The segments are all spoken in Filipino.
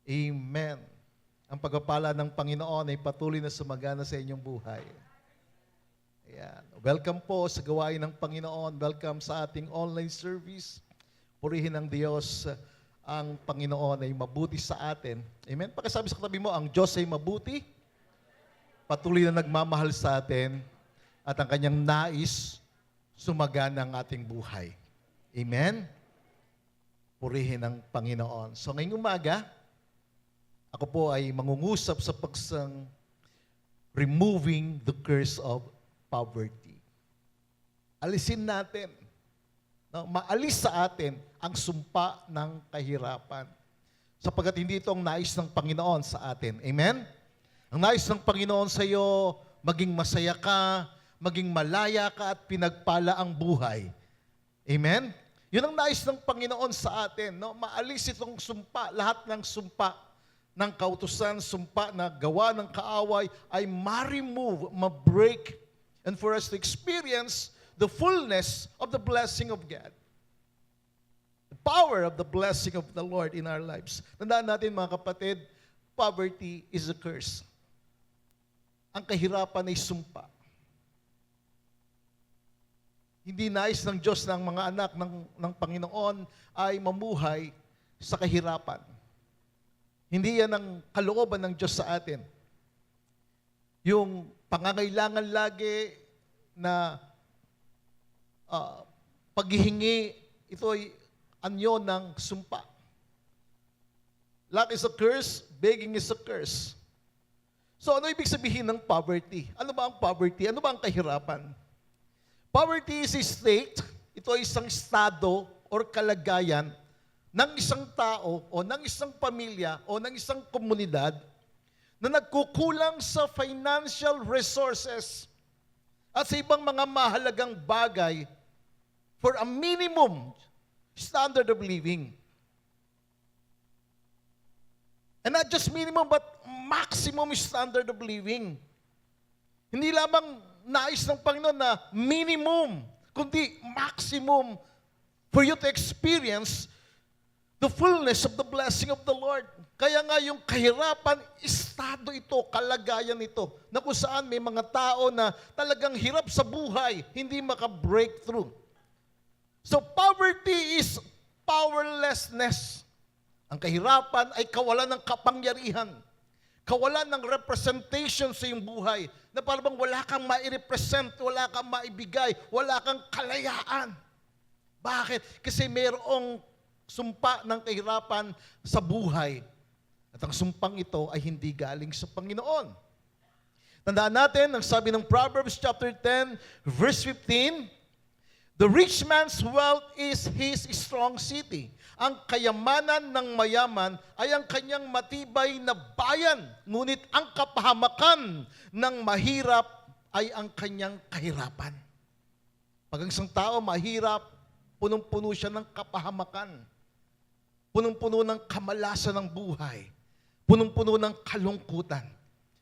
Amen. Ang pagpapala ng Panginoon ay patuloy na sumagana sa inyong buhay. Ayan. Welcome po sa gawain ng Panginoon. Welcome sa ating online service. Purihin ng Diyos. Ang Panginoon ay mabuti sa atin. Amen. Pagkasabi sa katabi mo, ang Diyos ay mabuti. Patuloy na nagmamahal sa atin. At ang kanyang nais, sumagana ang ating buhay. Amen. Purihin ng Panginoon. So ngayong umaga, ako po ay mangungusap sa paksang removing the curse of poverty. Alisin natin, maalis sa atin ang sumpa ng kahirapan. Sapagkat hindi ito ang nais ng Panginoon sa atin. Amen? Ang nais ng Panginoon sa iyo, maging masaya ka, maging malaya ka at pinagpala ang buhay. Amen? Yun ang nais ng Panginoon sa atin. Maalis itong sumpa, lahat ng sumpa ng kautusan, sumpa na gawa ng kaaway ay ma-remove, ma-break, and for us to experience the fullness of the blessing of God. The power of the blessing of the Lord in our lives. Tandaan natin mga kapatid, poverty is a curse. Ang kahirapan ay sumpa. Hindi nais ng Diyos ng mga anak ng Panginoon ay mamuhay sa kahirapan. Hindi yan ang kalooban ng Diyos sa atin. Yung pangangailangan lagi na paghihingi, ito ay anyo ng sumpa. Lack is a curse, begging is a curse. So ano ibig sabihin ng poverty? Ano ba ang poverty? Ano ba ang kahirapan? Poverty is a state, ito ay isang estado or kalagayan ng isang tao o ng isang pamilya o ng isang komunidad na nagkukulang sa financial resources at sa ibang mga mahalagang bagay for a minimum standard of living. And not just minimum but maximum standard of living. Hindi lamang nais ng Panginoon na minimum, kundi maximum for you to experience the fullness of the blessing of the Lord. Kaya nga yung kahirapan, estado ito, kalagayan ito, na kung saan may mga tao na talagang hirap sa buhay, hindi maka-breakthrough. So poverty is powerlessness. Ang kahirapan ay kawalan ng kapangyarihan, kawalan ng representation sa iyong buhay, na parang wala kang mai-represent, wala kang maibigay, wala kang kalayaan. Bakit? Kasi mayroong sumpa ng kahirapan sa buhay. At ang sumpang ito ay hindi galing sa Panginoon. Tandaan natin, ang sabi ng Proverbs chapter 10, verse 15, the rich man's wealth is his strong city. Ang kayamanan ng mayaman ay ang kanyang matibay na bayan. Ngunit ang kapahamakan ng mahirap ay ang kanyang kahirapan. Pag ang isang tao mahirap, punong-puno siya ng kapahamakan. Punong-puno ng kamalasan ng buhay. Punong-puno ng kalungkutan.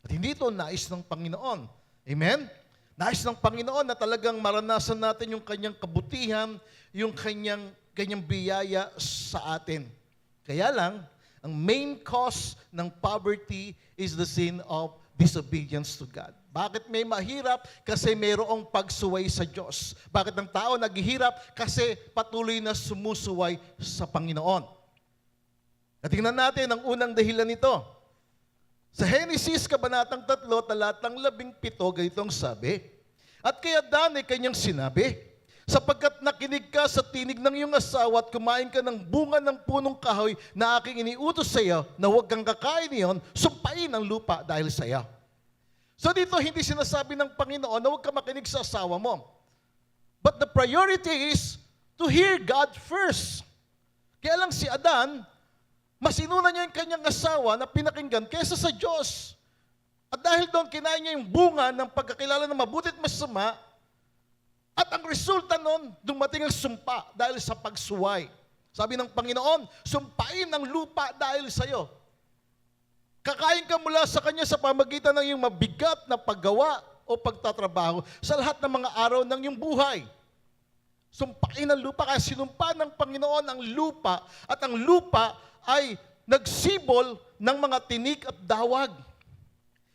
At hindi ito nais ng Panginoon. Amen? Nais ng Panginoon na talagang maranasan natin yung kanyang kabutihan, yung kanyang biyaya sa atin. Kaya lang, ang main cause ng poverty is the sin of disobedience to God. Bakit may mahirap? Kasi mayroong pagsuway sa Diyos. Bakit ang tao naghihirap? Kasi patuloy na sumusuway sa Panginoon. Tingnan natin ang unang dahilan nito. Sa Genesis, Kabanatang 3, talatang 17, ganitong sabi, at kay Adan ay kanyang sinabi, sapagkat nakinig ka sa tinig ng iyong asawa at kumain ka ng bunga ng punong kahoy na aking iniutos sa iyo na huwag kang kakain niyon, sumpain ang lupa dahil sa iyo. So dito, hindi sinasabi ng Panginoon na huwag ka makinig sa asawa mo. But the priority is to hear God first. Kaya lang si Adan, mas inuna niya yung kanyang asawa na pinakinggan kaysa sa Diyos. At dahil doon, kinain niya yung bunga ng pagkakilala ng mabuti at masama, at ang resulta noon, dumating ang sumpa dahil sa pagsuway. Sabi ng Panginoon, sumpain ang lupa dahil sa iyo. Kakain ka mula sa Kanya sa pamagitan ng iyong mabigat na paggawa o pagtatrabaho sa lahat ng mga araw ng iyong buhay. Sumpain ang lupa, kaya sinumpa ng Panginoon ang lupa, at ang lupa ay nagsibol ng mga tinik at dawag.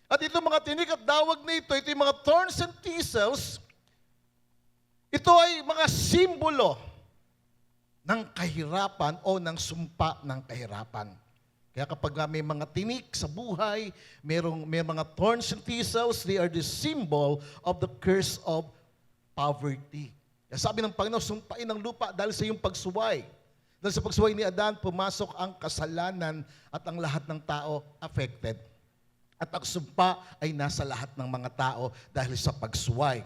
At itong mga tinik at dawag na ito yung mga thorns and thistles, ito ay mga simbolo ng kahirapan o ng sumpa ng kahirapan. Kaya kapag may mga tinik sa buhay, may mga thorns and thistles, they are the symbol of the curse of poverty. Kaya sabi ng Panginoon, sumpain ang lupa dahil sa iyong pagsuway. Dahil sa pagsuway ni Adan, pumasok ang kasalanan at ang lahat ng tao affected. At ang sumpa ay nasa lahat ng mga tao dahil sa pagsuway.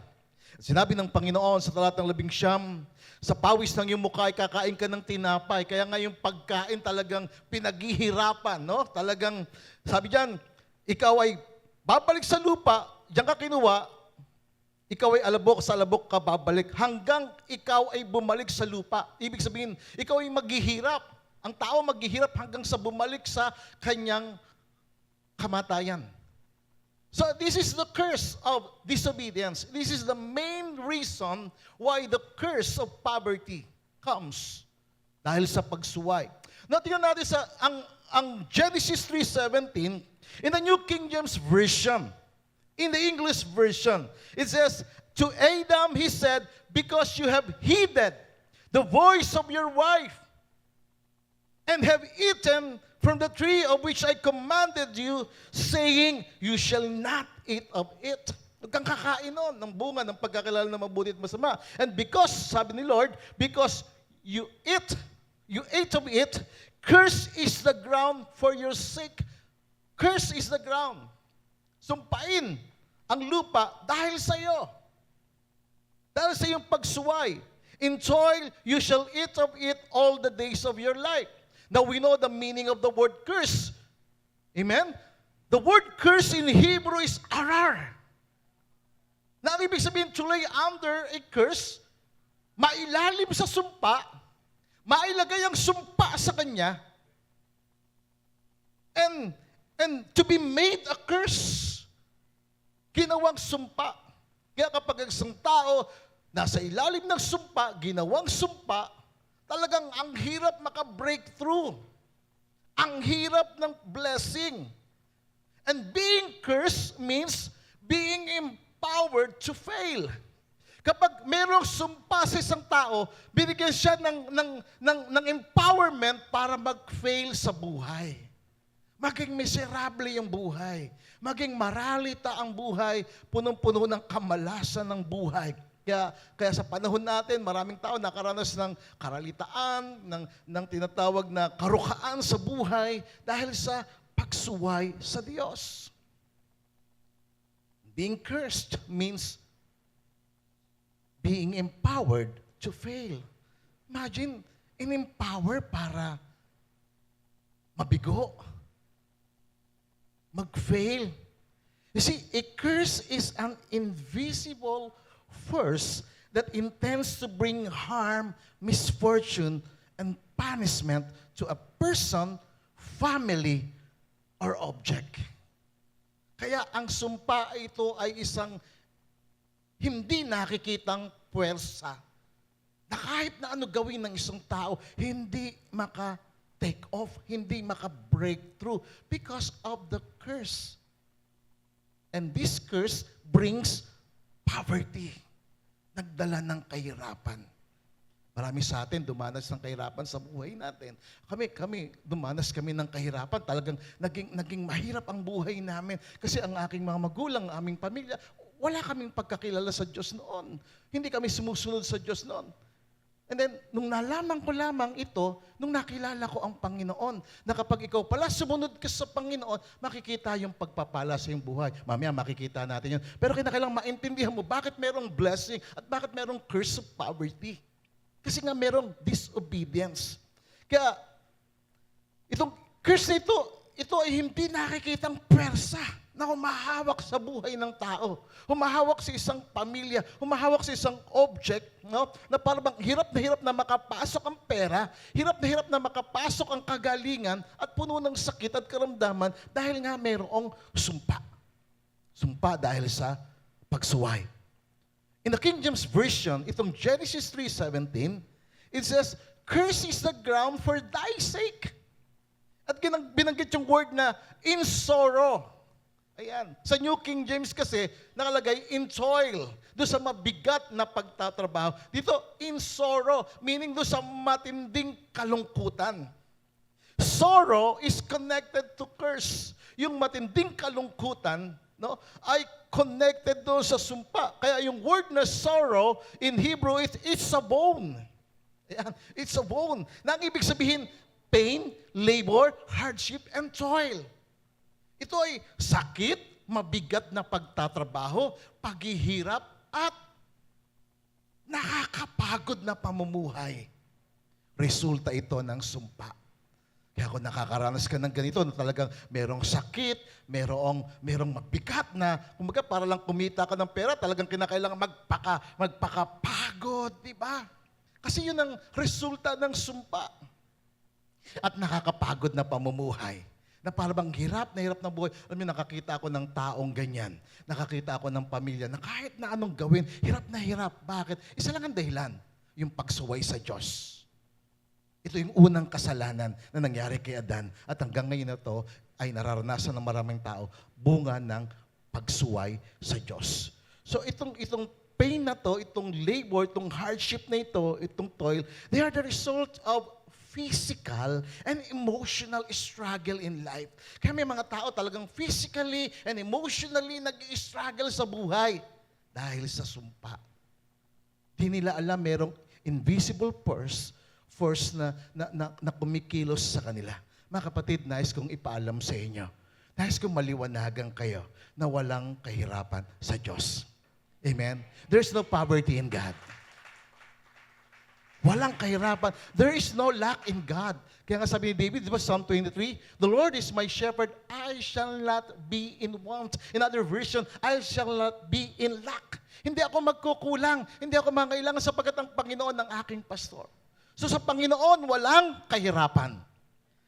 Sinabi ng Panginoon sa talatang 11, sa pawis ng iyong mukha ay kakain ka ng tinapay. Kaya nga yung pagkain talagang pinaghihirapan, no? Talagang, sabi diyan, ikaw ay babalik sa lupa, diyan ka kinuha, ikaw ay sa alabok ka babalik, hanggang ikaw ay bumalik sa lupa. Ibig sabihin, ikaw ay maghihirap. Ang tao maghihirap hanggang sa bumalik sa kanyang kamatayan. So this is the curse of disobedience. This is the main reason why the curse of poverty comes. Dahil sa pagsuway. Now, tingnan natin sa ang Genesis 3:17 in the New King James Version. In the English version, it says, to Adam he said, because you have heeded the voice of your wife and have eaten from the tree of which I commanded you, saying, you shall not eat of it. Huwag kang kakain nun ng bunga ng pagkakilala na mabuti at masama. And because, sabi ni Lord, because you ate of it, curse is the ground for your sake. Curse is the ground. Sumpain ang lupa dahil sa iyo. Dahil sa iyong pagsuway. In toil, you shall eat of it all the days of your life. Now, we know the meaning of the word curse. Amen? The word curse in Hebrew is arar. Na ibig sabihin, to lay under a curse, mailalim sa sumpa, mailagay ang sumpa sa kanya, and to be made a curse, ginawang sumpa. Kaya kapag ang isang tao nasa ilalim ng sumpa, ginawang sumpa, talagang ang hirap maka-breakthrough. Ang hirap ng blessing. And being cursed means being empowered to fail. Kapag mayroong sumpa sa isang tao, binigyan siya ng empowerment para mag-fail sa buhay. Maging miserable yung buhay. Maging maralita ang buhay, punong-puno ng kamalasan ng buhay. Kaya sa panahon natin, maraming tao nakaranas ng karalitaan, ng tinatawag na karukaan sa buhay dahil sa pagsuway sa Diyos. Being cursed means being empowered to fail. Imagine, in-empower para mabigo, mag-fail. You see, a curse is an invisible force that intends to bring harm, misfortune, and punishment to a person, family, or object. Kaya ang sumpa ito ay isang hindi nakikitang puwersa na kahit na ano gawin ng isang tao, hindi maka-take off, hindi maka-breakthrough because of the curse. And this curse brings poverty. Nagdala ng kahirapan. Marami sa atin dumanas ng kahirapan sa buhay natin. Kami dumanas kami ng kahirapan. Talagang naging mahirap ang buhay namin. Kasi ang aking mga magulang, ang aming pamilya, wala kaming pagkakilala sa Diyos noon. Hindi kami sumusunod sa Diyos noon. And then, nung nalaman ko lamang ito, nung nakilala ko ang Panginoon, na kapag ikaw pala sumunod ka sa Panginoon, makikita yung pagpapala sa iyong buhay. Mamaya makikita natin yun. Pero kailangan maintindihan mo bakit merong blessing at bakit merong curse of poverty. Kasi nga merong disobedience. Kaya, itong curse na ito ay hindi nakikitang pwersa na humahawak sa buhay ng tao, humahawak sa isang pamilya, humahawak sa isang object, no? Na parang hirap na makapasok ang pera, hirap na makapasok ang kagalingan at puno ng sakit at karamdaman dahil nga mayroong sumpa. Sumpa dahil sa pagsuway. In the King James Version, itong Genesis 3:17, it says, "Curse is the ground for thy sake, At binanggit yung word na in sorrow. Ayan. Sa New King James kasi, nakalagay in toil. Doon sa mabigat na pagtatrabaho. Dito, in sorrow. Meaning doon sa matinding kalungkutan. Sorrow is connected to curse. Yung matinding kalungkutan, no, ay connected doon sa sumpa. Kaya yung word na sorrow, in Hebrew, it's a bone. Ayan. It's a bone. Na ang ibig sabihin, pain, labor, hardship, and toil. Ito ay sakit, mabigat na pagtatrabaho, paghihirap, at nakakapagod na pamumuhay. Resulta ito ng sumpa. Kaya kung nakakaranas ka ng ganito, na talagang merong sakit, merong mabigat na, kumbaga para lang kumita ka ng pera, talagang kinakailangan magpakapagod, di ba? Kasi yun ang resulta ng sumpa. At nakakapagod na pamumuhay. Na parang hirap na buhay. Alam niyo, nakakita ako ng taong ganyan. Nakakita ako ng pamilya na kahit na anong gawin, hirap na hirap. Bakit? Isa lang ang dahilan, yung pagsuway sa Diyos. Ito yung unang kasalanan na nangyari kay Adan. At hanggang ngayon na ito ay nararanasan ng maraming tao, bunga ng pagsuway sa Diyos. So itong pain na to, itong labor, itong hardship na ito, itong toil, they are the result of physical and emotional struggle in life. Kaya may mga tao talagang physically and emotionally nag-struggle sa buhay dahil sa sumpa. Di nila alam merong invisible force na kumikilos sa kanila. Mga kapatid, nais kong ipaalam sa inyo. Nais kong maliwanagan kayo na walang kahirapan sa Diyos. Amen? There's no poverty in God. Walang kahirapan. There is no lack in God. Kaya nga sabi ni David, di ba, Psalm 23, the Lord is my shepherd, I shall not be in want. In other version, I shall not be in lack. Hindi ako magkukulang. Hindi ako mangailangan sapagkat ang Panginoon ng aking pastor. So sa Panginoon, walang kahirapan.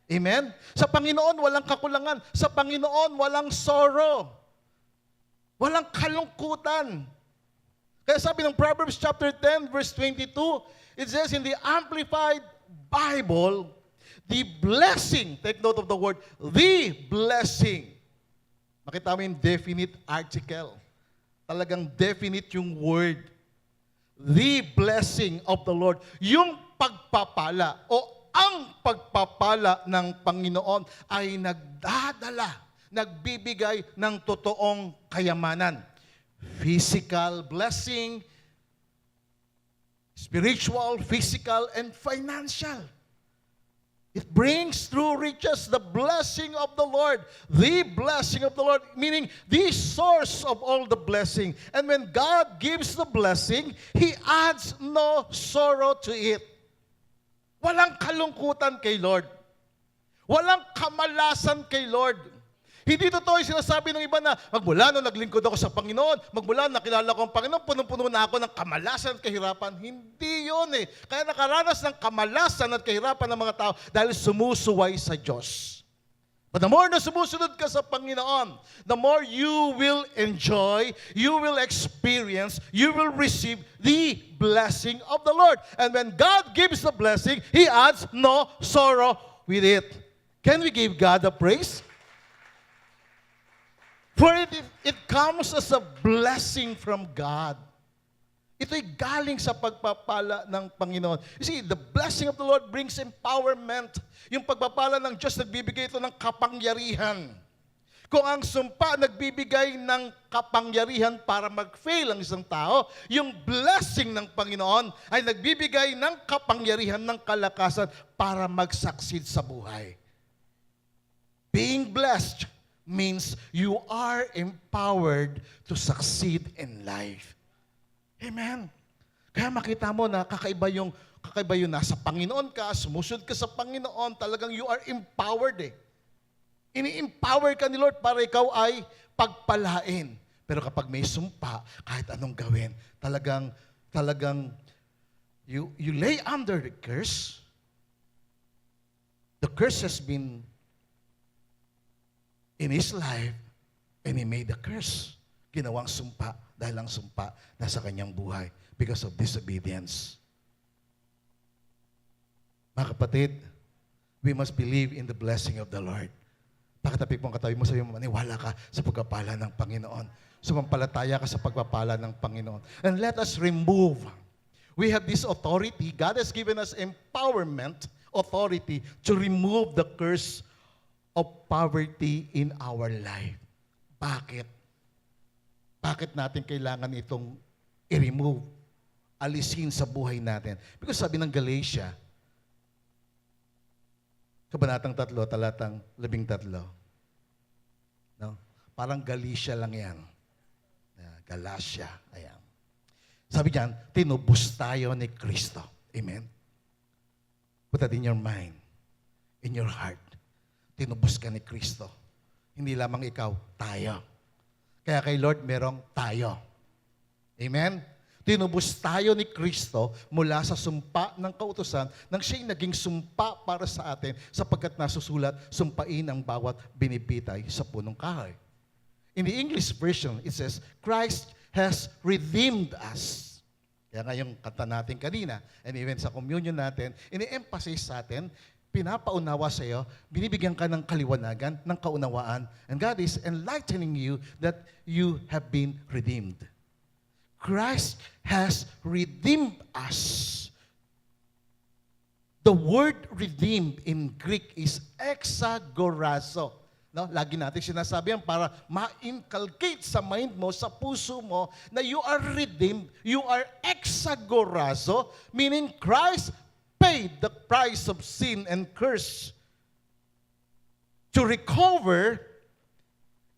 Amen? Sa Panginoon, walang kakulangan. Sa Panginoon, walang sorrow. Walang kalungkutan. Kaya sabi ng Proverbs chapter 10, verse 22, it says in the Amplified Bible, the blessing, take note of the word, the blessing. Makita mo yung definite article. Talagang definite yung word. The blessing of the Lord. Yung pagpapala o ang pagpapala ng Panginoon ay nagbibigay ng totoong kayamanan. Physical blessing, spiritual, physical, and financial. It brings through riches the blessing of the Lord. The blessing of the Lord, meaning the source of all the blessing. And when God gives the blessing, He adds no sorrow to it. Walang kalungkutan kay Lord. Walang kamalasan kay Lord. Hindi totoo yung sinasabi ng iba na magmula nung naglingkod ako sa Panginoon, magmula nung nakilala ko ang Panginoon, punong-puno na ako ng kamalasan at kahirapan. Hindi yun eh. Kaya nakaranas ng kamalasan at kahirapan ng mga tao dahil sumusuway sa Diyos. But the more na sumusunod ka sa Panginoon, the more you will enjoy, you will experience, you will receive the blessing of the Lord. And when God gives the blessing, He adds no sorrow with it. Can we give God a praise? For it comes as a blessing from God. Ito'y galing sa pagpapala ng Panginoon. You see, the blessing of the Lord brings empowerment. Yung pagpapala ng Diyos, nagbibigay ito ng kapangyarihan. Kung ang sumpa nagbibigay ng kapangyarihan para mag-fail ang isang tao, yung blessing ng Panginoon ay nagbibigay ng kapangyarihan ng kalakasan para mag-succeed sa buhay. Being blessed means you are empowered to succeed in life. Amen. Kaya makita mo na kakaiba yung nasa Panginoon ka, sumusunod ka sa Panginoon, talagang you are empowered eh. Ini-empower ka ni Lord para ikaw ay pagpalain. Pero kapag may sumpa, kahit anong gawin, talagang you lay under the curse. The curse has been in his life, and he made a curse. Ginawang sumpa dahil ang sumpa nasa kanyang buhay because of disobedience. Mga kapatid, we must believe in the blessing of the Lord. Pakatapik mo ang katabi mo, sabi mo, maniwala ka sa pagpapala ng Panginoon. Sumampalataya ka sa pagpapala ng Panginoon. And let us remove. We have this authority. God has given us empowerment, authority, to remove the curse of poverty in our life. Bakit? Bakit natin kailangan itong i-remove? Alisin sa buhay natin. Because sabi ng Galatia, Kabanatang 3, talatang 13. No? Parang Galatia lang yan. Galatia. Ayan. Sabi diyan, tinubos tayo ni Kristo. Amen? Put that in your mind, in your heart. Tinubos ka ni Kristo. Hindi lamang ikaw, tayo. Kaya kay Lord, merong tayo. Amen? Tinubos tayo ni Kristo mula sa sumpa ng kautusan nang siya'y naging sumpa para sa atin sapagkat nasusulat, sumpain ang bawat binibitay sa punong kahoy. In the English version, it says, Christ has redeemed us. Kaya nga yung kanta natin kanina, and even sa communion natin, ini-emphasize sa atin, pinapaunawa sa iyo, binibigyan ka ng kaliwanagan, ng kaunawaan, and God is enlightening you that you have been redeemed. Christ has redeemed us. The word redeemed in Greek is exagorazo. No? Lagi natin sinasabi yan para ma-inculcate sa mind mo, sa puso mo, na you are redeemed, you are exagorazo, meaning Christ paid the price of sin and curse to recover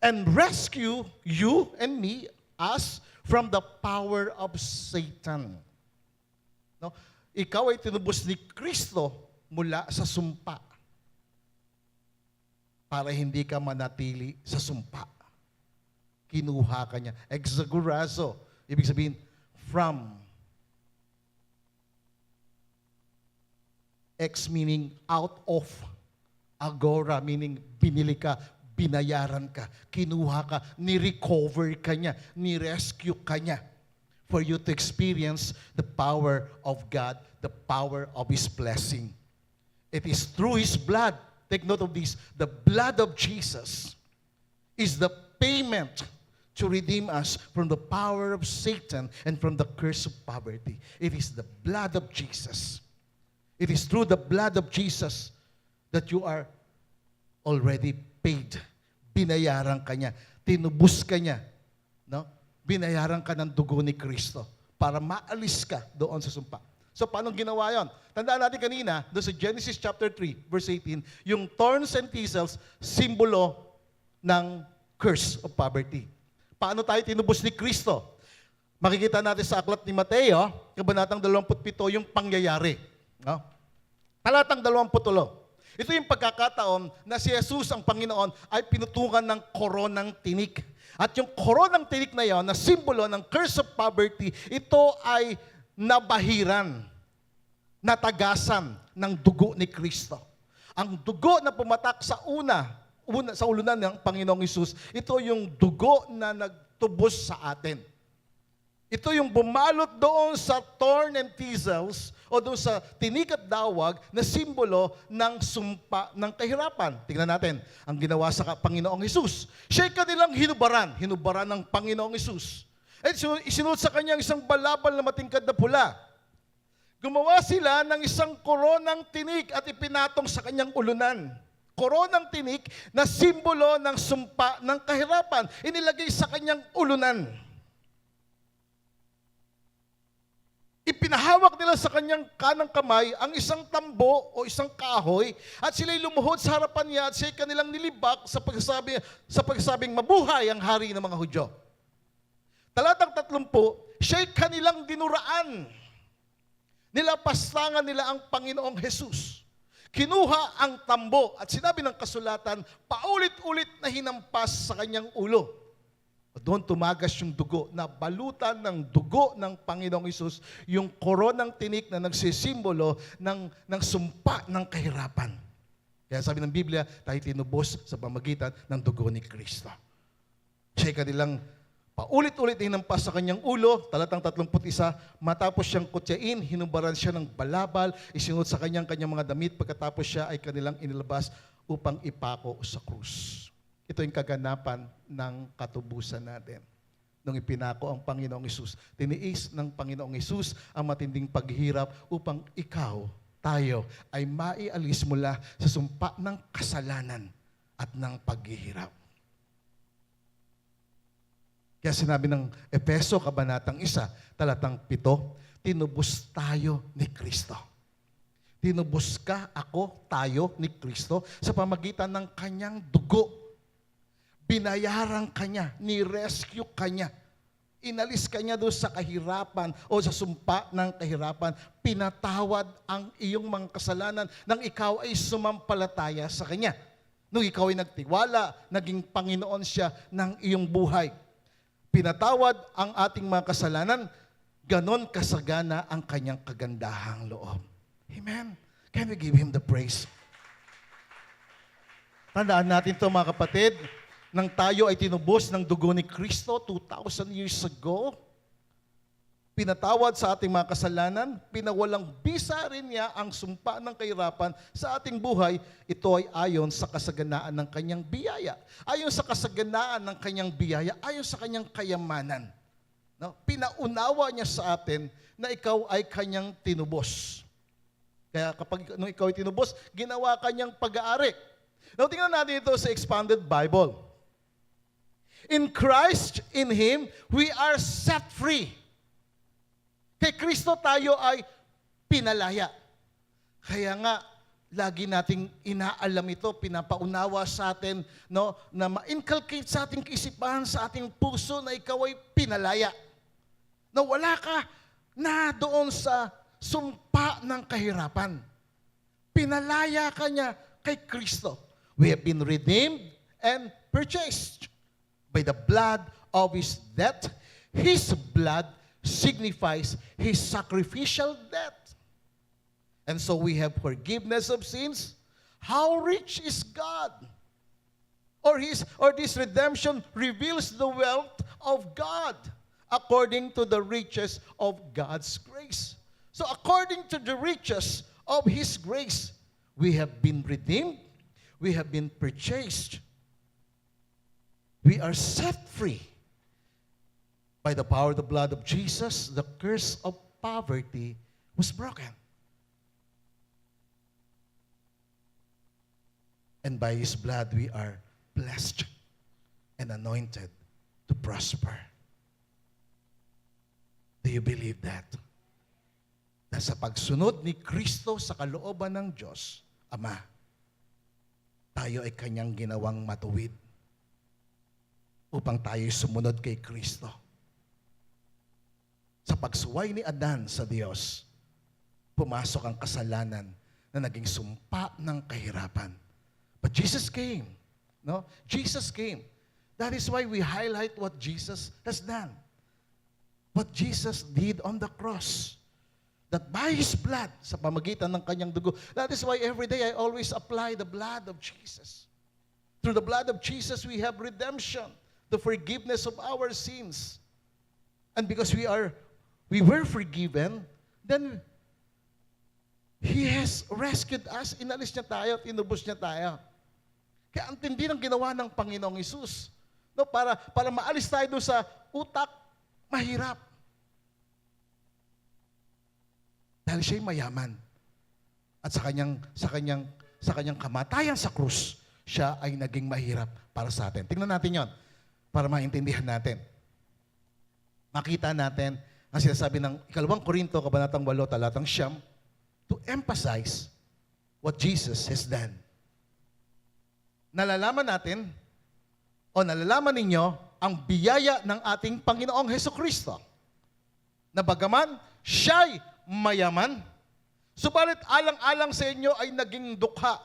and rescue you and me, us, from the power of Satan. No? Ikaw ay tinubos ni Kristo mula sa sumpa para hindi ka manatili sa sumpa. Kinuha ka niya. Exagorazo. Ibig sabihin, from. Ex meaning out of. Agora meaning binili ka, binayaran ka, kinuha ka, ni-recover ka niya, ni-rescue ka niya for you to experience the power of God, the power of His blessing. It is through His blood, take note of this, the blood of Jesus is the payment to redeem us from the power of Satan and from the curse of poverty. It is the blood of Jesus. It is through the blood of Jesus that you are already paid. Binayaran ka niya. Tinubos ka niya. No? Binayaran ka ng dugo ni Kristo para maalis ka doon sa sumpa. So, paano ginawa yon? Tandaan natin kanina, doon sa Genesis chapter 3, verse 18, yung thorns and thistles, simbolo ng curse of poverty. Paano tayo tinubos ni Kristo? Makikita natin sa aklat ni Mateo, Kabanatang 27, yung pangyayari. No? Talatang 28. Ito yung pagkakataon na si Jesus, ang Panginoon, ay pinutungan ng koronang tinik. At yung koronang tinik na yon, na simbolo ng curse of poverty, ito ay nabahiran, natagasan ng dugo ni Kristo. Ang dugo na pumatak sa sa ulunan ng Panginoong Hesus, ito yung dugo na nagtubos sa atin. Ito yung bumalot doon sa thorn and thistles o doon sa tinik at dawag na simbolo ng sumpa ng kahirapan. Tingnan natin ang ginawa sa Panginoong Hesus. Siya'y kanilang hinubaran ng Panginoong Hesus. At isinuot sa kanyang isang balabal na matingkad na pula. Gumawa sila ng isang koronang tinik at ipinatong sa kanyang ulunan. Koronang tinik na simbolo ng sumpa ng kahirapan. Inilagay sa kanyang ulunan. Ipinahawak nila sa kanyang kanang kamay ang isang tambo o isang kahoy at sila'y lumuhod sa harapan niya at siya'y kanilang nilibak sa pagsabing mabuhay ang hari ng mga Hudyo. Talatang 30, siya'y kanilang dinuraan. Nilapastangan nila ang Panginoong Jesus. Kinuha ang tambo at sinabi ng kasulatan, paulit-ulit na hinampas sa kanyang ulo. Doon tumagas yung dugo, na balutan ng dugo ng Panginoong Hesus, yung koronang tinik na nagsisimbolo ng sumpa ng kahirapan. Kaya sabi ng Biblia, tayo tinubos sa pamagitan ng dugo ni Kristo. Siya'y kanilang Paulit-ulit hinampas sa kanyang ulo, talatang 31, matapos siyang kutyain, hinubaran siya ng balabal, isinod sa kanyang mga damit, pagkatapos siya ay kanilang inilabas upang ipako sa krus. Ito yung kaganapan ng katubusan natin. Nung ipinako ang Panginoong Hesus, tiniis ng Panginoong Hesus ang matinding paghihirap upang ikaw, tayo, ay maialis mula sa sumpa ng kasalanan at ng paghihirap. Kaya sinabi ng Efeso, Kabanatang 1, talatang 7, tinubos tayo ni Kristo. Tinubos ka, ako, tayo ni Kristo sa pamagitan ng kanyang dugo. Binayaran kanya, ni-rescue kanya. Inalis kanya doon sa kahirapan o sa sumpa ng kahirapan. Pinatawad ang iyong mga kasalanan nang ikaw ay sumampalataya sa kanya. Nung ikaw ay nagtiwala, naging Panginoon siya ng iyong buhay. Pinatawad ang ating mga kasalanan, ganon kasagana ang kanyang kagandahang loob. Amen. Can we give Him the praise? Tandaan natin ito mga kapatid, nang tayo ay tinubos ng dugo ni Kristo 2,000 years ago, pinatawad sa ating mga kasalanan, pinawalang bisa rin niya ang sumpa ng kahirapan sa ating buhay. Ito ay ayon sa kasaganaan ng kanyang biyaya. Ayon sa kasaganaan ng kanyang biyaya, ayon sa kanyang kayamanan. No? Pinaunawa niya sa atin na ikaw ay kanyang tinubos. Kaya kapag nung ikaw ay tinubos, ginawa kanyang pag-aari. Now, tingnan natin ito sa Expanded Bible. In Christ, in Him, we are set free. Kay Kristo tayo ay pinalaya. Kaya nga, lagi nating inaalam ito, pinapaunawa sa atin, no, na ma-inculcate sa ating kaisipan, sa ating puso na ikaw ay pinalaya. Na wala ka na doon sa sumpa ng kahirapan. Pinalaya ka niya kay Kristo. We have been redeemed and purchased by the blood of His death. His blood signifies His sacrificial death. And so we have forgiveness of sins. How rich is God? Or this redemption reveals the wealth of God according to the riches of God's grace. So according to the riches of His grace, we have been redeemed, we have been purchased, we are set free. By the power of the blood of Jesus, the curse of poverty was broken. And by His blood, we are blessed and anointed to prosper. Do you believe that? Na sa pagsunod ni Kristo sa kalooban ng Diyos, Ama, tayo ay kanyang ginawang matuwid upang tayo sumunod kay Kristo. Sa pagsuway ni Adan sa Diyos, pumasok ang kasalanan na naging sumpa ng kahirapan. But Jesus came. No? Jesus came. That is why we highlight what Jesus has done. What Jesus did on the cross. That by His blood, sa pamagitan ng kanyang dugo, that is why every day I always apply the blood of Jesus. Through the blood of Jesus, we have redemption, the forgiveness of our sins. And because we were forgiven, then He has rescued us. Inalis niya tayo at inubos niya tayo. Kaya ang tindi ng ginawa ng Panginoong Hesus. No, para maalis tayo doon sa utak, mahirap. Dahil siya'y mayaman. At sa kanyang kamatayan sa krus, siya ay naging mahirap para sa atin. Tingnan natin yon para maintindihan natin. Makita natin ang sinasabi ng 2 Korinto, Kabanatang 8, talatang 9, to emphasize what Jesus has done. Nalalaman natin, o nalalaman ninyo, ang biyaya ng ating Panginoong Hesukristo. Na bagaman siya'y mayaman, subalit alang-alang sa inyo ay naging dukha.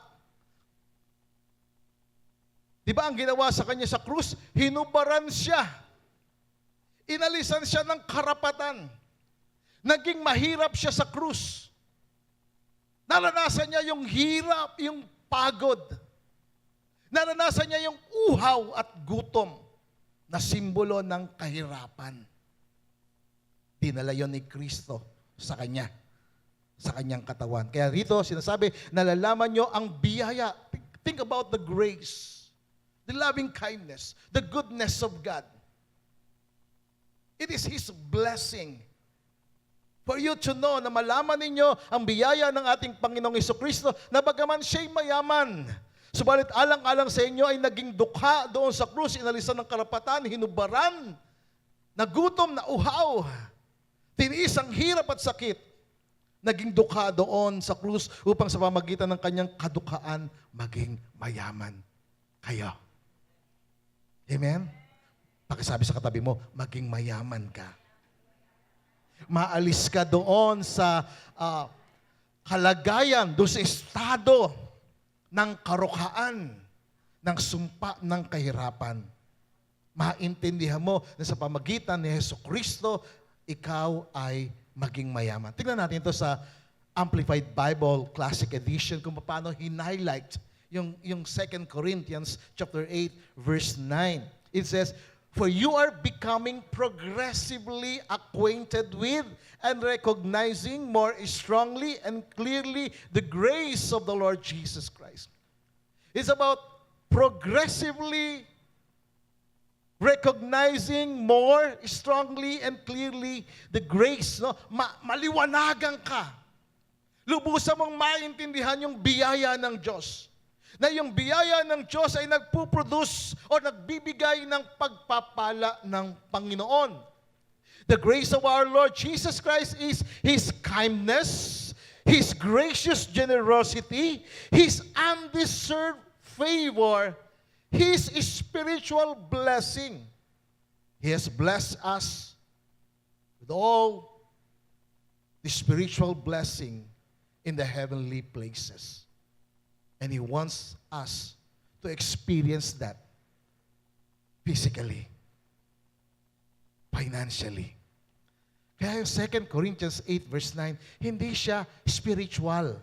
Di ba ang ginawa sa kanya sa krus? Hinubaran siya. Inalisan siya ng karapatan. Naging mahirap siya sa krus. Naranasan niya yung hirap, yung pagod. Naranasan niya yung uhaw at gutom. na simbolo ng kahirapan. Dinala yon ni Kristo sa Kanya, sa Kanyang katawan. Kaya rito sinasabi, nalalaman nyo ang biyaya. Think about the grace, the loving kindness, the goodness of God. It is His blessing for you to know, na malaman ninyo ang biyaya ng ating Panginoong Jesucristo na bagaman siya'y mayaman, subalit alang-alang sa inyo ay naging dukha doon sa krus, inalisan ng karapatan, hinubaran, nagutom, na uhaw, tiniis ang hirap at sakit, naging dukha doon sa krus upang sa pamagitan ng kanyang kadukhaan maging mayaman kayo. Amen? Pakisabi sa katabi mo, maging mayaman ka. Maalis ka doon sa kalagayan, doon sa estado ng karukaan, ng sumpa ng kahirapan. Maintindihan mo na sa pamagitan ni Jesucristo, ikaw ay maging mayaman. Tingnan natin ito sa Amplified Bible Classic Edition kung paano hin-highlight yung 2 Corinthians chapter 8 verse 9. It says, "For you are becoming progressively acquainted with and recognizing more strongly and clearly the grace of the Lord Jesus Christ." It's about progressively recognizing more strongly and clearly the grace. No? Maliwanagan ka. Lubusan mong maintindihan yung biyaya ng Diyos. Na yung biyaya ng Diyos ay nagpuproduce o nagbibigay ng pagpapala ng Panginoon. The grace of our Lord Jesus Christ is His kindness, His gracious generosity, His undeserved favor, His spiritual blessing. He has blessed us with all the spiritual blessing in the heavenly places. And He wants us to experience that physically, financially. Kaya yung 2 Corinthians 8 verse 9, hindi siya spiritual.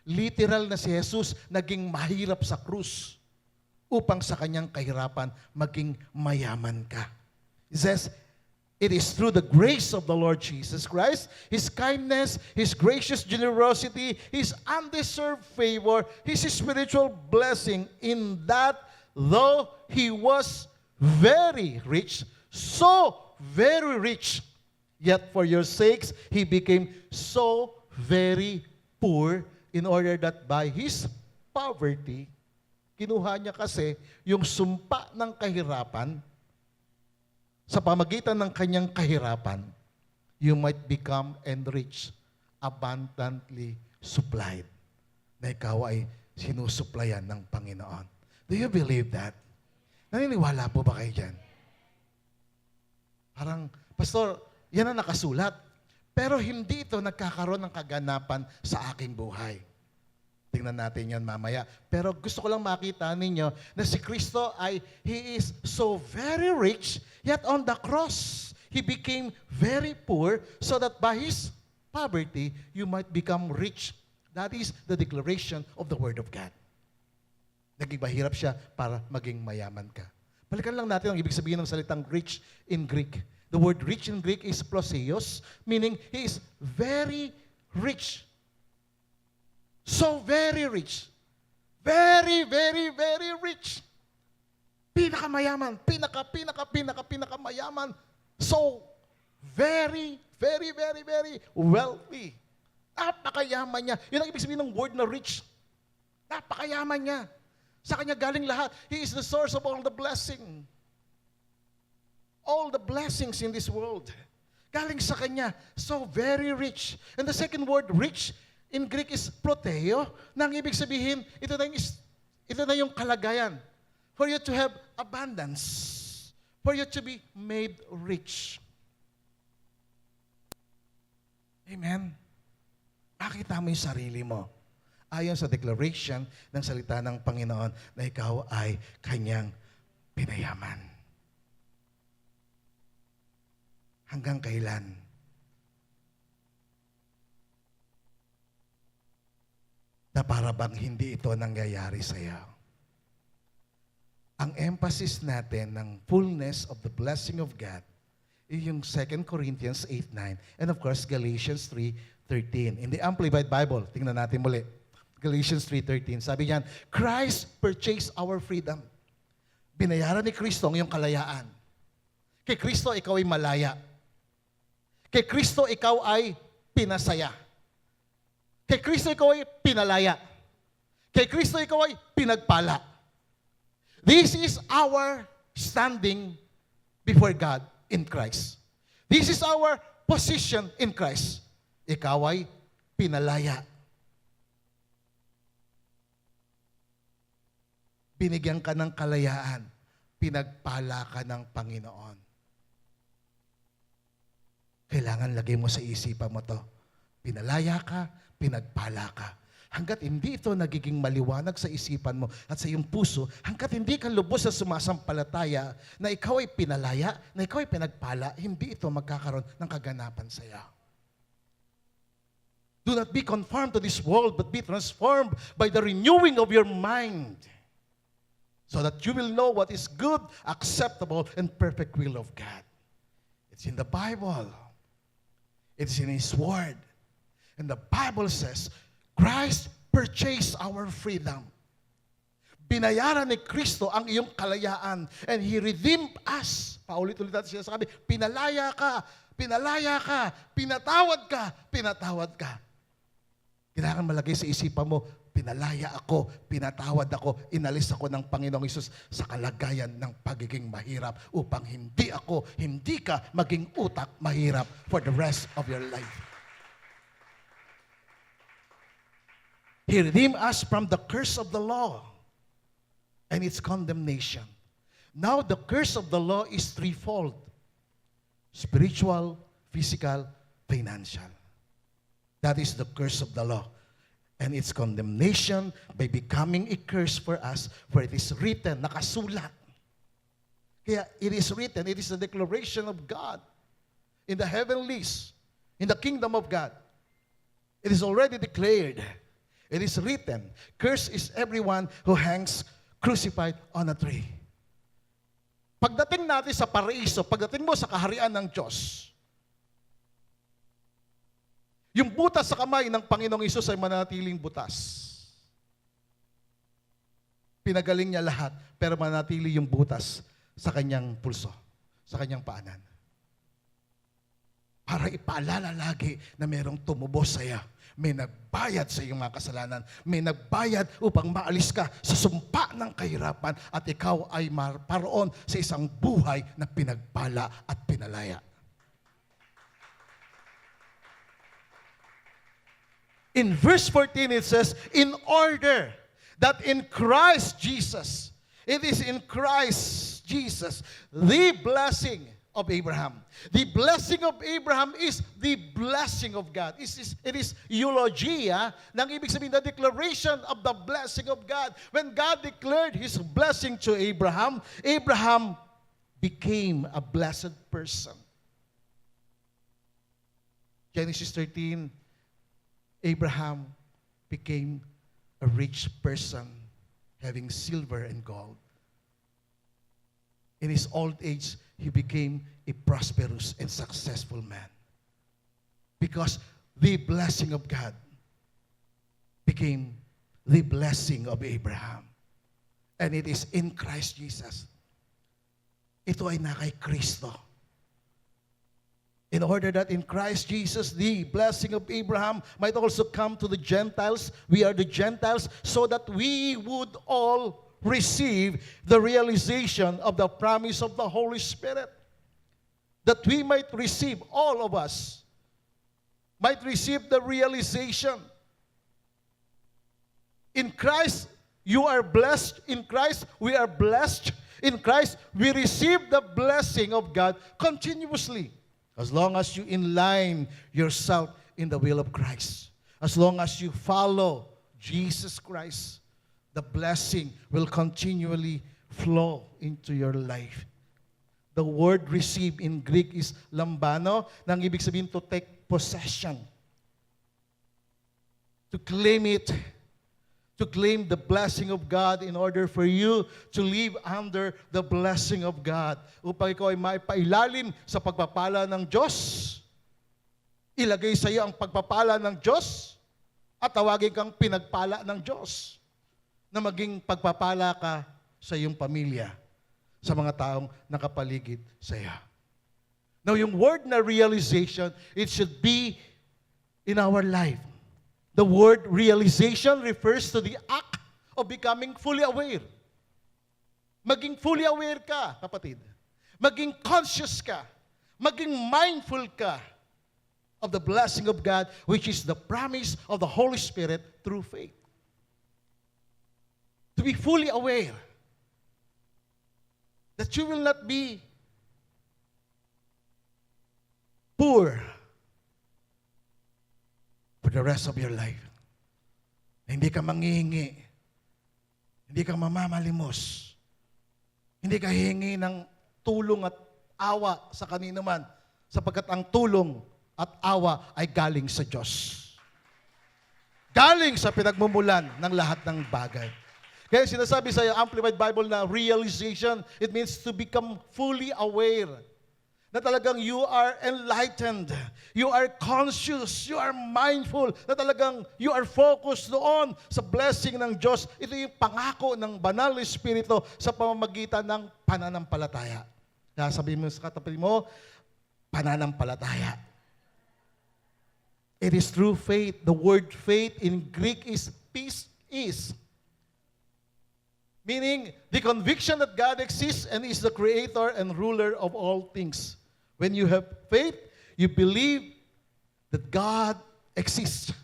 Literal na si Jesus naging mahirap sa krus upang sa kanyang kahirapan maging mayaman ka. It says, it is through the grace of the Lord Jesus Christ, His kindness, His gracious generosity, His undeserved favor, His spiritual blessing, in that though He was very rich, so very rich, yet for your sakes He became so very poor, in order that by His poverty, kinuha niya kasi yung sumpa ng kahirapan, sa pamagitan ng kanyang kahirapan, you might become enriched, abundantly supplied. Na ikaw ay sinusuplayan ng Panginoon. Do you believe that? Naniniwala po ba kayo dyan? Parang, Pastor, yan ang nakasulat. Pero hindi ito nagkakaroon ng kaganapan sa aking buhay. Tingnan natin yan mamaya. Pero gusto ko lang makita ninyo na si Kristo ay, He is so very rich, yet on the cross, He became very poor so that by His poverty, you might become rich. That is the declaration of the Word of God. Naging mahirap siya para maging mayaman ka. Balikan lang natin ang ibig sabihin ng salitang rich in Greek. The word rich in Greek is ploseos, meaning He is very rich. So very rich. Very, very, very rich. Pinakamayaman. Pinakamayaman. So very, very, very, very wealthy. Napakayaman niya. Yun ang ibig sabihin ng word na rich. Napakayaman niya. Sa kanya galing lahat. He is the source of all the blessing. All the blessings in this world. Galing sa kanya. So very rich. And the second word, rich, in Greek is proteo, na ang ibig sabihin, ito na yung kalagayan. For you to have abundance. For you to be made rich. Amen. Makita mo yung sarili mo. Ayon sa declaration ng salita ng Panginoon na ikaw ay kanyang pinayaman. Hanggang kailan? Na para bang hindi ito nangyayari sa iyo. ang emphasis natin ng fullness of the blessing of God yung 2 Corinthians 8:9 and of course Galatians 3:13. In the Amplified Bible, tingnan natin muli. Galatians 3:13, sabi niyan, Christ purchased our freedom. Binayaran ni Kristo ang iyong kalayaan. Kay Kristo, ikaw ay malaya. Kay Kristo, ikaw ay pinasaya. Kay Kristo, ikaw ay pinalaya. Kay Kristo, ikaw ay pinagpala. This is our standing before God in Christ. This is our position in Christ. Ikaw ay pinalaya. Binigyan ka ng kalayaan. Pinagpala ka ng Panginoon. Kailangan lagay mo sa isipan mo to. Pinalaya ka, pinagpala ka. Hanggat hindi ito nagiging maliwanag sa isipan mo at sa iyong puso, hanggat hindi ka lubos sa sumasampalataya na ikaw ay pinalaya, na ikaw ay pinagpala, hindi ito magkakaroon ng kaganapan sa iyo. Do not be conformed to this world, but be transformed by the renewing of your mind, so that you will know what is good, acceptable, and perfect will of God. It's in the Bible. It's in His Word. And the Bible says, Christ purchased our freedom. Binayaran ni Kristo ang iyong kalayaan. And He redeemed us. Paulit-ulit natin siya sabi, pinalaya ka, pinatawad ka, pinatawad ka. Kailangan malagay sa isipan mo, pinalaya ako, pinatawad ako, inalis ako ng Panginoong Hesus sa kalagayan ng pagiging mahirap upang hindi ka maging utak mahirap for the rest of your life. He redeemed us from the curse of the law and its condemnation. Now the curse of the law is threefold: spiritual, physical, financial. That is the curse of the law. And its condemnation by becoming a curse for us, for it is written, nakasulat. Kaya it is written, it is the declaration of God in the heavenlies, in the kingdom of God. It is already declared. It is written, cursed is everyone who hangs crucified on a tree. Pagdating natin sa paraiso, pagdating mo sa kaharian ng Diyos, yung butas sa kamay ng Panginoong Hesus ay manatiling butas. Pinagaling niya lahat, pero manatili yung butas sa kanyang pulso, sa kanyang paanan. Para ipaalala lagi na mayroong tumubos sa iyo. May nagbayad sa iyong mga kasalanan. May nagbayad upang maalis ka sa sumpa ng kahirapan at ikaw ay maparoon sa isang buhay na pinagpala at pinalaya. In verse 14 it says, in order that in Christ Jesus, it is in Christ Jesus, the blessing of Abraham. The blessing of Abraham is the blessing of God. It is eulogia, nang ibig sabihin, the declaration of the blessing of God. When God declared His blessing to Abraham, Abraham became a blessed person. Genesis 13, Abraham became a rich person, having silver and gold. In his old age, he became a prosperous and successful man. Because the blessing of God became the blessing of Abraham. And it is in Christ Jesus. Ito ay na kay Kristo. In order that in Christ Jesus, the blessing of Abraham might also come to the Gentiles. We are the Gentiles, so that we would all receive the realization of the promise of the Holy Spirit. That we might receive, all of us, might receive the realization. In Christ, you are blessed. In Christ, we are blessed. In Christ, we receive the blessing of God continuously. As long as you inline yourself in the will of Christ. As long as you follow Jesus Christ, the blessing will continually flow into your life. The word receive in Greek is lambano, nang ibig sabihin to take possession. To claim it, to claim the blessing of God in order for you to live under the blessing of God. Upang ikaw ay maipailalim sa pagpapala ng Diyos. Ilagay sa iyo ang pagpapala ng Diyos at tawagin kang pinagpala ng Diyos na maging pagpapala ka sa iyong pamilya, sa mga taong nakapaligid sa iyo. Now, yung word na realization, it should be in our life. The word realization refers to the act of becoming fully aware. Maging fully aware ka, kapatid. Maging conscious ka. Maging mindful ka of the blessing of God, which is the promise of the Holy Spirit through faith. To be fully aware that you will not be poor for the rest of your life. Hindi ka manghihingi. Hindi ka mamamalimos. Hindi ka hihingi ng tulong at awa sa kanino man, sapagkat ang tulong at awa ay galing sa Diyos. Galing sa pinagmumulan ng lahat ng bagay. Kaya sinasabi sa Amplified Bible na realization, it means to become fully aware. Na talagang you are enlightened, you are conscious, you are mindful, na talagang you are focused doon sa blessing ng Diyos. Ito yung pangako ng Banal na Espiritu sa pamamagitan ng pananampalataya. Kaya sabihin mo sa katabi mo, pananampalataya. It is through faith. The word faith in Greek is pistis. Meaning, the conviction that God exists and is the creator and ruler of all things. When you have faith, you believe that God exists.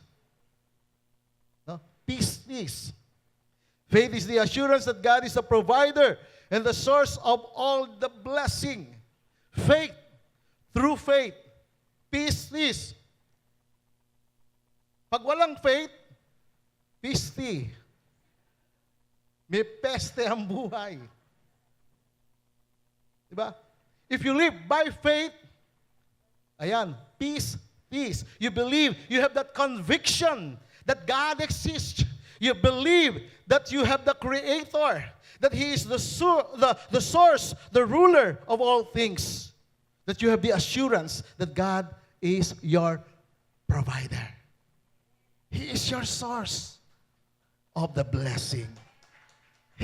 No? Peace is. Faith is the assurance that God is the provider and the source of all the blessing. Faith, through faith, peace is. Pag walang faith, pisti. May peste ang buhay. Diba? If you live by faith, ayan, peace, peace. You believe, you have that conviction that God exists. You believe that you have the Creator, that He is the source, the ruler of all things. That you have the assurance that God is your provider. He is your source of the blessing.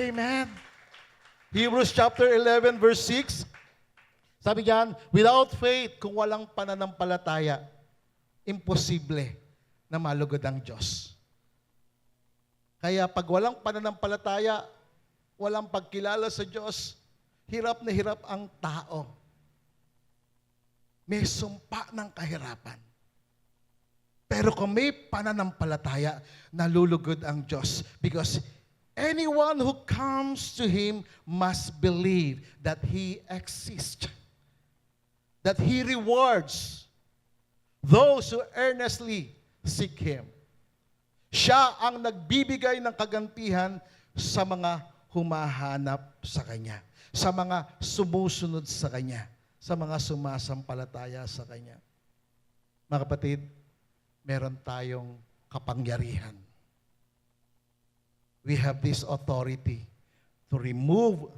Amen. Hebrews chapter 11 verse 6. Sabi diyan, without faith, kung walang pananampalataya, imposible na malugod ang Diyos. Kaya pag walang pananampalataya, walang pagkilala sa Diyos, hirap na hirap ang tao. May sumpa ng kahirapan. Pero kung may pananampalataya, nalulugod ang Diyos. Because anyone who comes to Him must believe that He exists. That He rewards those who earnestly seek Him. Siya ang nagbibigay ng kagantihan sa mga humahanap sa Kanya, sa mga sumusunod sa Kanya, sa mga sumasampalataya sa Kanya. Mga kapatid, meron tayong kapangyarihan. We have this authority to remove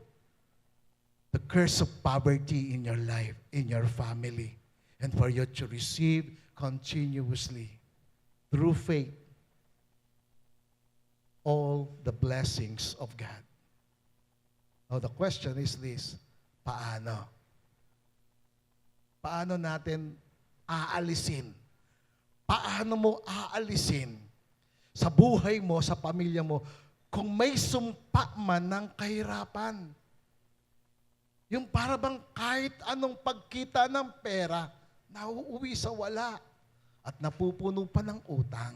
the curse of poverty in your life, in your family, and for you to receive continuously, through faith, all the blessings of God. Now the question is this, paano? Paano natin aalisin? Paano mo aalisin sa buhay mo, sa pamilya mo, kung may sumpa man ng kahirapan? Yung para bang kahit anong pagkita ng pera, nauuwi sa wala at napupuno pa ng utang.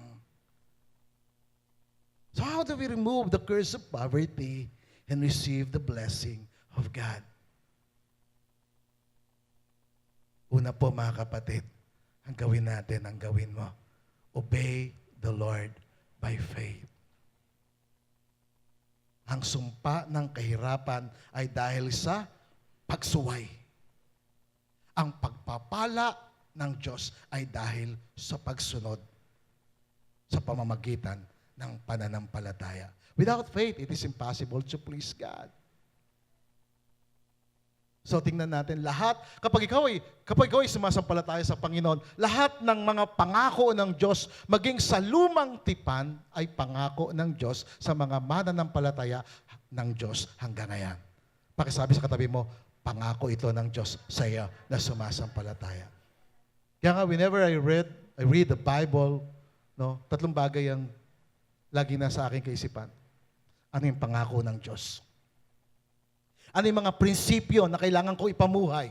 So how do we remove the curse of poverty and receive the blessing of God? Una po mga kapatid, ang gawin natin, ang gawin mo, obey the Lord by faith. Ang sumpa ng kahirapan ay dahil sa pagsuway. Ang pagpapala ng Diyos ay dahil sa pagsunod sa pamamagitan ng pananampalataya. Without faith, it is impossible to please God. So tingnan natin, kapag ikaw ay sumasampalataya sa Panginoon, lahat ng mga pangako ng Diyos, maging sa lumang tipan, ay pangako ng Diyos sa mga mananampalataya ng Diyos hanggang ngayon. Pakisabi sa katabi mo, pangako ito ng Diyos sa iyo na sumasampalataya. Kaya nga, whenever I read the Bible, no, tatlong bagay ang lagi nasa aking kaisipan. Ano yung pangako ng Diyos? Ano yung mga prinsipyo na kailangan ko ipamuhay?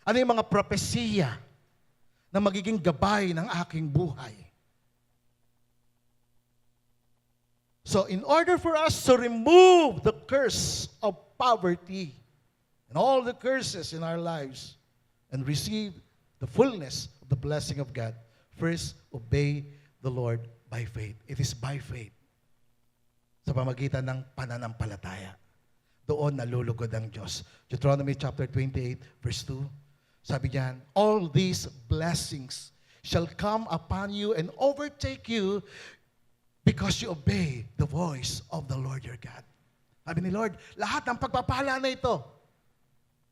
Ano yung mga propesiya na magiging gabay ng aking buhay? So, in order for us to remove the curse of poverty and all the curses in our lives and receive the fullness of the blessing of God, first, obey the Lord by faith. It is by faith. Sa pamagitan ng pananampalataya. Doon nalulugod ang Diyos. Deuteronomy chapter 28, verse 2. Sabi niyan, all these blessings shall come upon you and overtake you because you obey the voice of the Lord your God. Sabi ni Lord, lahat ng pagpapala na ito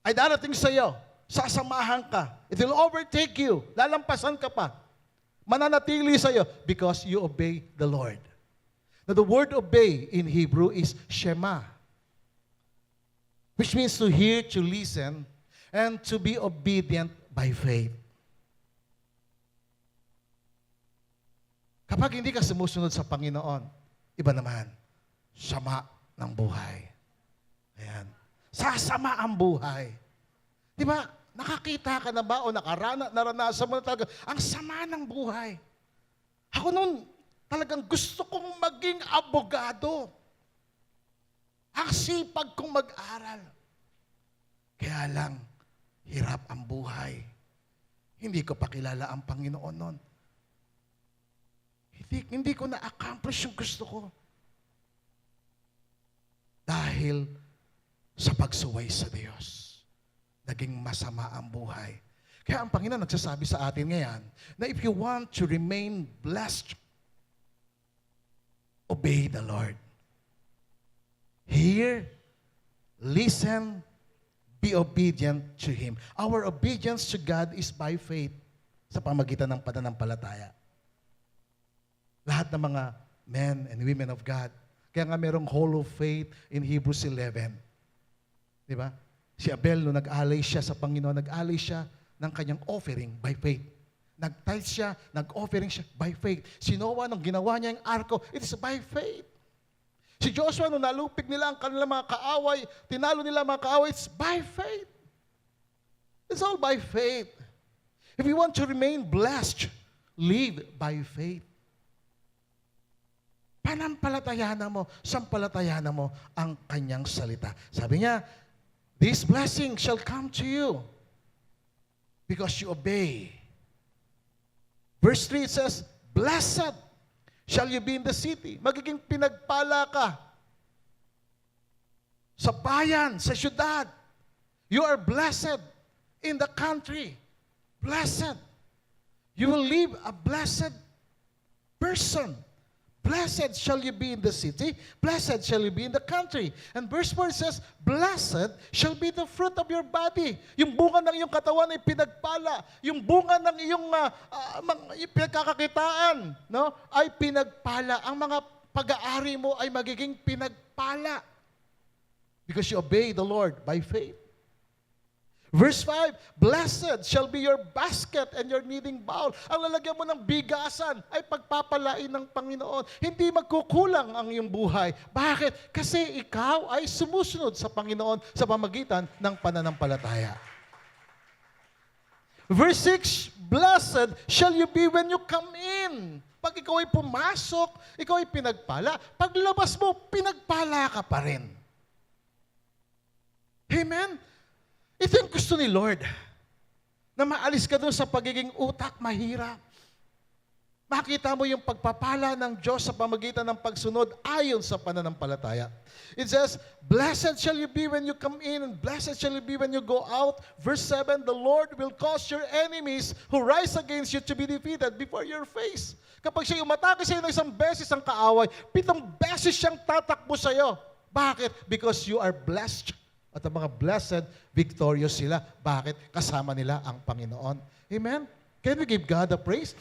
ay darating sa iyo. Sasamahan ka. It will overtake you. Lalampasan ka pa. Mananatili sa iyo because you obey the Lord. Now, the word obey in Hebrew is shema, which means to hear, to listen, and to be obedient by faith. Kapag hindi ka sumusunod sa Panginoon, iba naman, sama ng buhay. Ayan. Sasama ang buhay. Di ba? Nakakita ka na ba o naranasan mo na talaga ang sama ng buhay? Ako noon, talagang gusto kong maging abogado. Ang sipag kong mag-aral. Kaya lang, hirap ang buhay. Hindi ko pa kilala ang Panginoon noon. Hindi ko na-accomplish yung gusto ko. Dahil sa pagsuway sa Diyos, naging masama ang buhay. Kaya ang Panginoon nagsasabi sa atin ngayon na if you want to remain blessed, obey the Lord. Hear, listen, be obedient to Him. Our obedience to God is by faith sa pamagitan ng pananampalataya. Lahat ng mga men and women of God. Kaya nga merong hall of faith in Hebrews 11. Di ba? Si Abel, nung nag-alay siya sa Panginoon, nag-alay siya ng kanyang offering by faith. Nag-tithe siya, nag-offering siya by faith. Si Noah, nung ginawa niya yung arko, it is by faith. Si Joshua, nung nalupig nila ang kanilang mga kaaway, tinalo nila mga kaaway, it's by faith. It's all by faith. If you want to remain blessed, live by faith. Panampalatayanan mo, sampalatayanan mo ang kanyang salita. Sabi niya, this blessing shall come to you because you obey. Verse 3 says, blessed shall you be in the city. Magiging pinagpala ka sa bayan, sa syudad. You are blessed in the country. Blessed. You will live a blessed person. Blessed shall you be in the city, blessed shall you be in the country. And verse 4 says, blessed shall be the fruit of your body. Yung bunga ng iyong katawan ay pinagpala. Yung bunga ng iyong pinagkakakitaan, no, ay pinagpala. Ang mga pag-aari mo ay magiging pinagpala. Because you obey the Lord by faith. Verse 5, blessed shall be your basket and your kneading bowl. Ang lalagyan mo ng bigasan ay pagpapalain ng Panginoon. Hindi magkukulang ang iyong buhay. Bakit? Kasi ikaw ay sumusunod sa Panginoon sa pamagitan ng pananampalataya. Verse 6, blessed shall you be when you come in. Pag ikaw ay pumasok, ikaw ay pinagpala. Paglabas mo, pinagpala ka pa rin. Amen? Ito yung gusto ni Lord, na maalis ka doon sa pagiging utak mahirap. makita mo yung pagpapala ng Diyos sa pamagitan ng pagsunod ayon sa pananampalataya. It says, "Blessed shall you be when you come in, and blessed shall you be when you go out." Verse 7, "The Lord will cause your enemies who rise against you to be defeated before your face." Kapag siya umatake sa'yo ng isang beses ang kaaway, 7 beses siyang tatakbo sa'yo. Bakit? Because you are blessed. At ang mga blessed, victorious sila. Bakit? Kasama nila ang Panginoon. Amen? Can we give God the praise?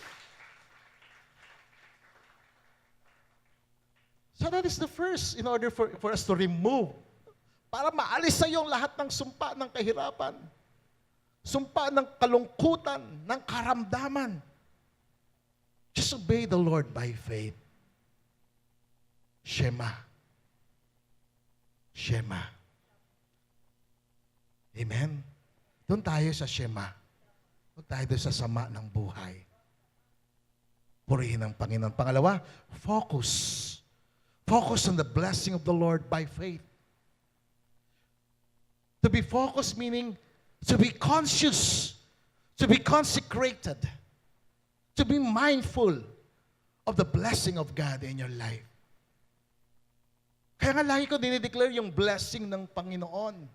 So that is the first in order for us to remove, para maalis sa yung lahat ng sumpa ng kahirapan, sumpa ng kalungkutan, ng karamdaman. Just obey the Lord by faith. Shema. Shema. Amen? Doon tayo sa Shema. Huwag tayo doon sa sama ng buhay. Purihin ang Panginoon. Pangalawa, focus. Focus on the blessing of the Lord by faith. To be focused meaning to be conscious, to be consecrated, to be mindful of the blessing of God in your life. Kaya nga lagi ko dinideclare yung blessing ng Panginoon.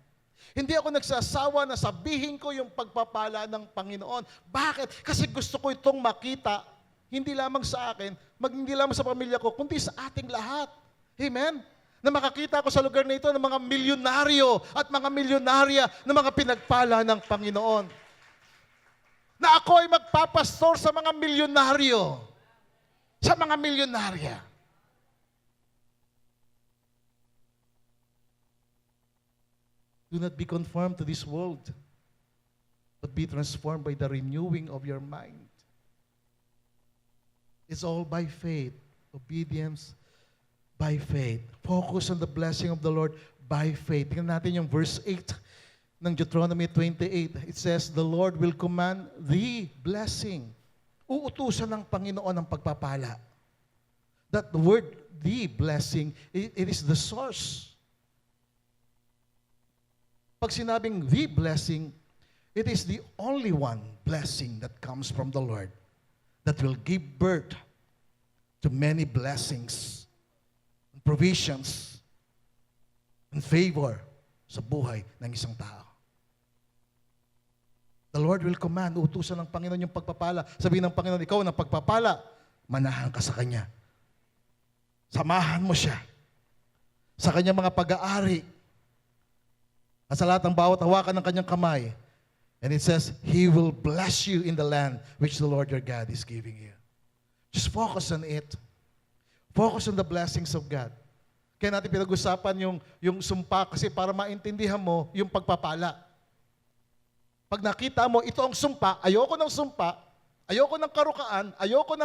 Hindi ako nagsasawa na sabihin ko yung pagpapala ng Panginoon. Bakit? Kasi gusto ko itong makita, hindi lamang sa akin, hindi lamang sa pamilya ko, kundi sa ating lahat. Amen? Na makakita ko sa lugar na ito ng mga milyonaryo at mga milyonarya na mga pinagpala ng Panginoon. Na ako ay magpapastor sa mga milyonaryo, sa mga milyonarya. Do not be conformed to this world, but be transformed by the renewing of your mind. It's all by faith, obedience by faith. Focus on the blessing of the Lord by faith. Tingnan natin yung verse 8 ng Deuteronomy 28. It says, "The Lord will command the blessing." Uutusan ng Panginoon ang pagpapala. That the word, the blessing, it is the source. Pag sinabing the blessing, it is the only one blessing that comes from the Lord that will give birth to many blessings, provisions, and favor sa buhay ng isang tao. The Lord will command, utusan ng Panginoon yung pagpapala. Sabihin ng Panginoon, ikaw ang pagpapala, manahan ka sa Kanya. Samahan mo siya sa Kanyang mga pag-aari at sa lahat ng bawat hawakan ng Kanyang kamay. And it says, He will bless you in the land which the Lord your God is giving you. Just focus on it. Focus on the blessings of God. Kaya natin pinag-usapan yung sumpa kasi para maintindihan mo yung pagpapala. Pag nakita mo, ito ang sumpa, ayoko ng sumpa, ayoko ng karukaan, ayoko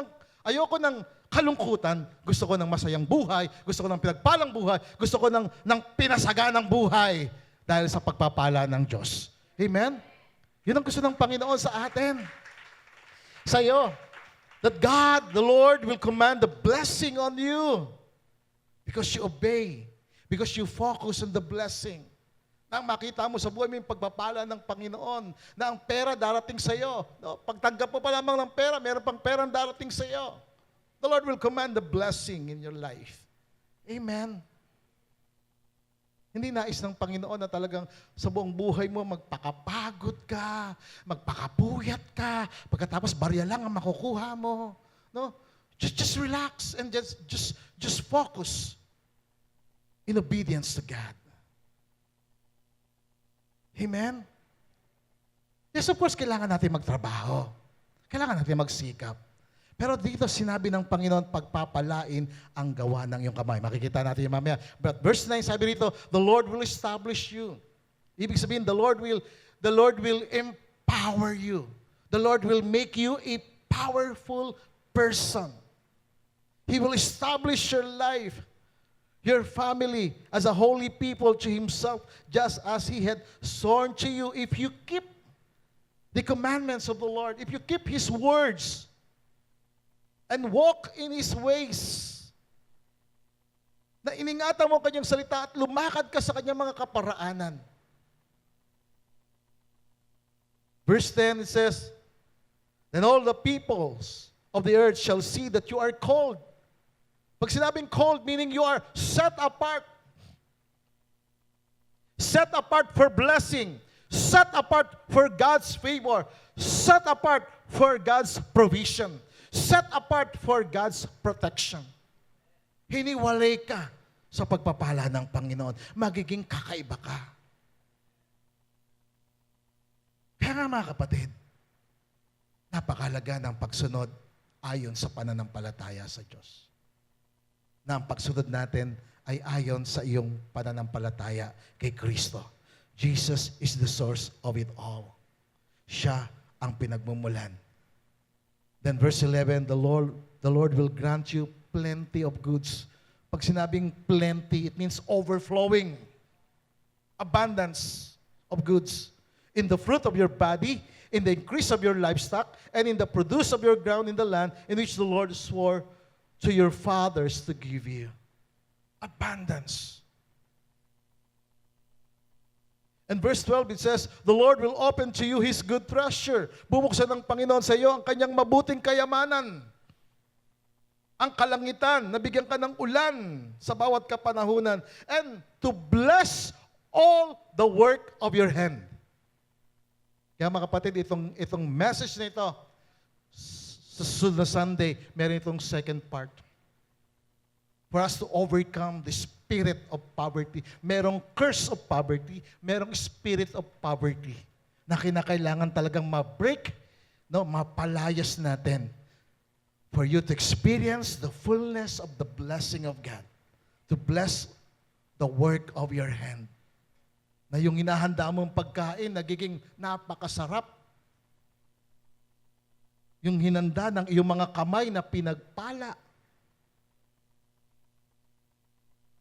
ng kalungkutan, gusto ko ng masayang buhay, gusto ko ng pinagpalang buhay, gusto ko ng pinasaganang buhay dahil sa pagpapala ng Diyos. Amen? Yun ang gusto ng Panginoon sa atin. Sa iyo. That God, the Lord, will command the blessing on you because you obey, because you focus on the blessing. Nang makita mo sa buhay mo yung pagpapala ng Panginoon, na ang pera darating sa iyo. No? Pagtanggap mo pa lamang ng pera, meron pang perang darating sa iyo. The Lord will command the blessing in your life. Amen. Hindi nais ng Panginoon na talagang sa buong buhay mo magpakapagod ka, magpakapuyat ka, pagkatapos barya lang ang makukuha mo. No? Just relax and just focus in obedience to God. Amen? Yes, of course, kailangan natin magtrabaho. Kailangan natin magsikap. Pero dito sinabi ng Panginoon, pagpapalain ang gawa ng iyong kamay. Makikita natin yung mamaya. But verse 9, sabi rito, the Lord will establish you. Ibig sabihin, the Lord will empower you. The Lord will make you a powerful person. He will establish your life, your family, as a holy people to Himself, just as He had sworn to you. If you keep the commandments of the Lord, if you keep His words, and walk in His ways, na iningatan mo Kanyang salita at lumakad ka sa Kanyang mga kaparaanan. Verse 10, it says, then all the peoples of the earth shall see that you are called. Pag sinabing called, meaning you are set apart. Set apart for blessing. Set apart for God's favor. Set apart for God's provision. Set apart for God's protection. Hiniwalay ka sa pagpapala ng Panginoon. Magiging kakaiba ka. Kaya nga mga kapatid, napakahalaga ng pagsunod ayon sa pananampalataya sa Diyos. Na ang pagsunod natin ay ayon sa iyong pananampalataya kay Kristo. Jesus is the source of it all. Siya ang pinagmumulan. Then verse 11, the Lord will grant you plenty of goods. Pag sinabing plenty, it means overflowing. Abundance of goods. In the fruit of your body, in the increase of your livestock, and in the produce of your ground in the land in which the Lord swore to your fathers to give you. Abundance. And verse 12, it says, the Lord will open to you His good treasure. Bubuksan ng Panginoon sa iyo ang kanyang mabuting kayamanan. Ang kalangitan, nabigyan ka ng ulan sa bawat kapanahunan. And to bless all the work of your hand. Kaya mga kapatid, itong message na ito, sa susunod na Sunday, meron itong second part. For us to overcome the spirit of poverty. Merong curse of poverty, merong spirit of poverty na kinakailangan talagang ma-break, no, mapalayas natin for you to experience the fullness of the blessing of God. To bless the work of your hand. Na yung hinahanda mong pagkain, nagiging napakasarap. Yung hinanda ng iyong mga kamay na pinagpala.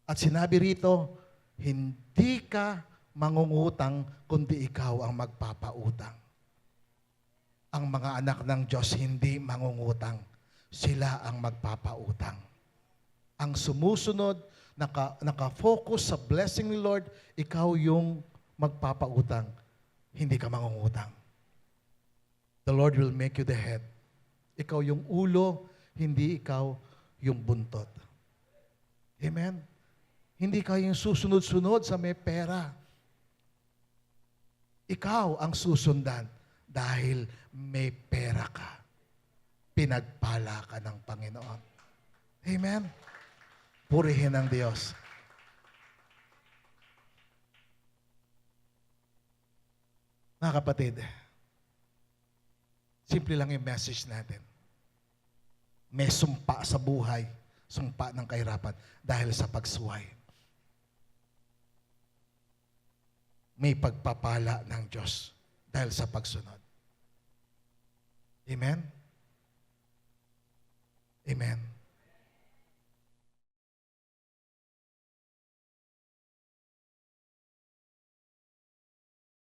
At sinabi rito, hindi ka mangungutang kundi ikaw ang magpapautang. Ang mga anak ng Diyos hindi mangungutang. Sila ang magpapautang. Ang sumusunod, naka-focus sa blessing ni Lord, ikaw yung magpapautang. Hindi ka mangungutang. The Lord will make you the head. Ikaw yung ulo, hindi ikaw yung buntot. Amen? Hindi ka yung susunod-sunod sa may pera. Ikaw ang susundan dahil may pera ka. Pinagpala ka ng Panginoon. Amen? Purihin ang Diyos. Mga kapatid, simple lang yung message natin. May sumpa sa buhay, sumpa ng kahirapan dahil sa pagsuway. May pagpapala ng Diyos dahil sa pagsunod. Amen? Amen.